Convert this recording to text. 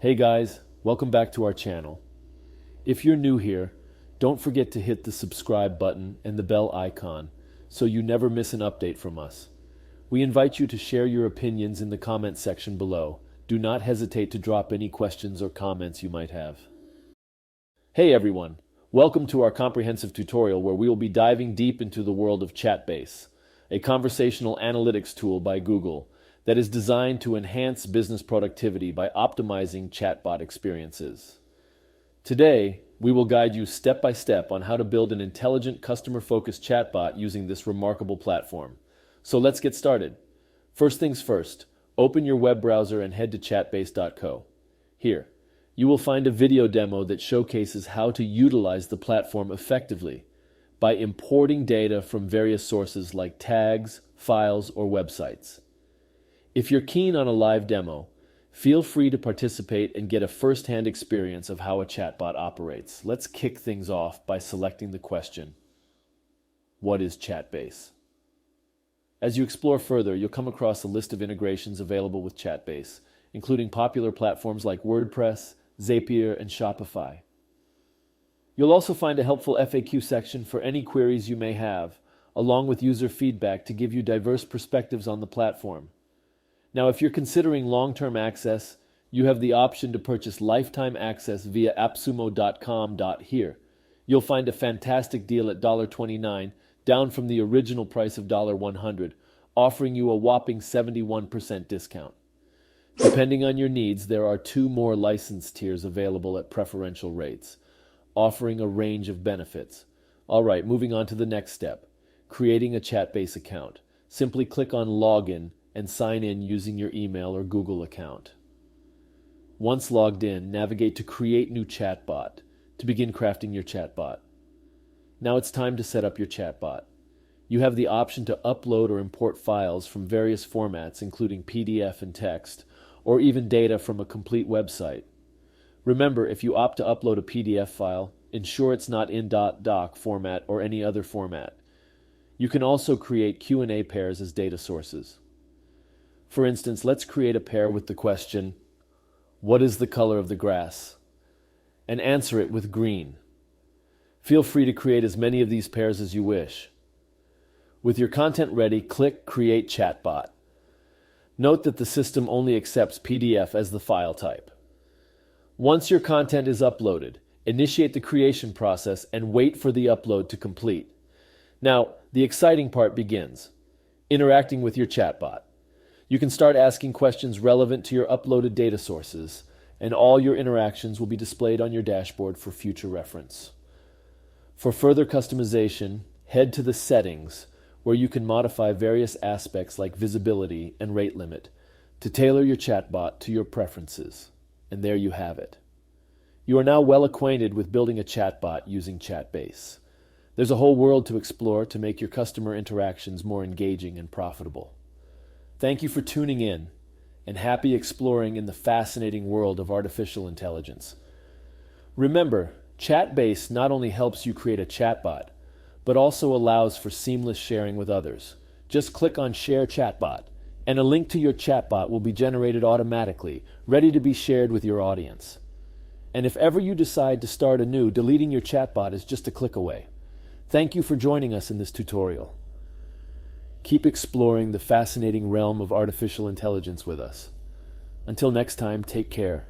Hey guys, welcome back to our channel. If you're new here, don't forget to hit the subscribe button and the bell icon so you never miss an update from us. We invite you to share your opinions in the comment section below. Do not hesitate to drop any questions or comments you might have. Hey everyone, welcome to our comprehensive tutorial where we will be diving deep into the world of Chatbase, a conversational analytics tool by Google that is designed to enhance business productivity by optimizing chatbot experiences. Today, we will guide you step by step on how to build an intelligent, customer-focused chatbot using this remarkable platform. So let's get started. First things first, open your web browser and head to chatbase.co. Here, you will find a video demo that showcases how to utilize the platform effectively by importing data from various sources like tags, files, or websites. If you're keen on a live demo, feel free to participate and get a first-hand experience of how a chatbot operates. Let's kick things off by selecting the question, what is Chatbase? As you explore further, you'll come across a list of integrations available with Chatbase, including popular platforms like WordPress, Zapier, and Shopify. You'll also find a helpful FAQ section for any queries you may have, along with user feedback to give you diverse perspectives on the platform. Now, if you're considering long-term access, you have the option to purchase lifetime access via appsumo.com. Here, you'll find a fantastic deal at $29, down from the original price of $100, offering you a whopping 71% discount. Depending on your needs, there are 2 more license tiers available at preferential rates, offering a range of benefits. All right, moving on to the next step, creating a Chatbase account. Simply click on Login and sign in using your email or Google account. Once logged in, navigate to Create New Chatbot to begin crafting your chatbot. Now it's time to set up your chatbot. You have the option to upload or import files from various formats, including PDF and text, or even data from a complete website. Remember, if you opt to upload a PDF file, ensure it's not in .doc format or any other format. You can also create Q&A pairs as data sources. For instance, let's create a pair with the question, what is the color of the grass? And answer it with green. Feel free to create as many of these pairs as you wish. With your content ready, click Create Chatbot. Note that the system only accepts PDF as the file type. Once your content is uploaded, initiate the creation process and wait for the upload to complete. Now, the exciting part begins, interacting with your chatbot. You can start asking questions relevant to your uploaded data sources, and all your interactions will be displayed on your dashboard for future reference. For further customization, head to the settings, where you can modify various aspects like visibility and rate limit to tailor your chatbot to your preferences. And there you have it. You are now well acquainted with building a chatbot using Chatbase. There's a whole world to explore to make your customer interactions more engaging and profitable. Thank you for tuning in, and happy exploring in the fascinating world of artificial intelligence. Remember, Chatbase not only helps you create a chatbot, but also allows for seamless sharing with others. Just click on Share Chatbot, and a link to your chatbot will be generated automatically, ready to be shared with your audience. And if ever you decide to start anew, deleting your chatbot is just a click away. Thank you for joining us in this tutorial. Keep exploring the fascinating realm of artificial intelligence with us. Until next time, take care.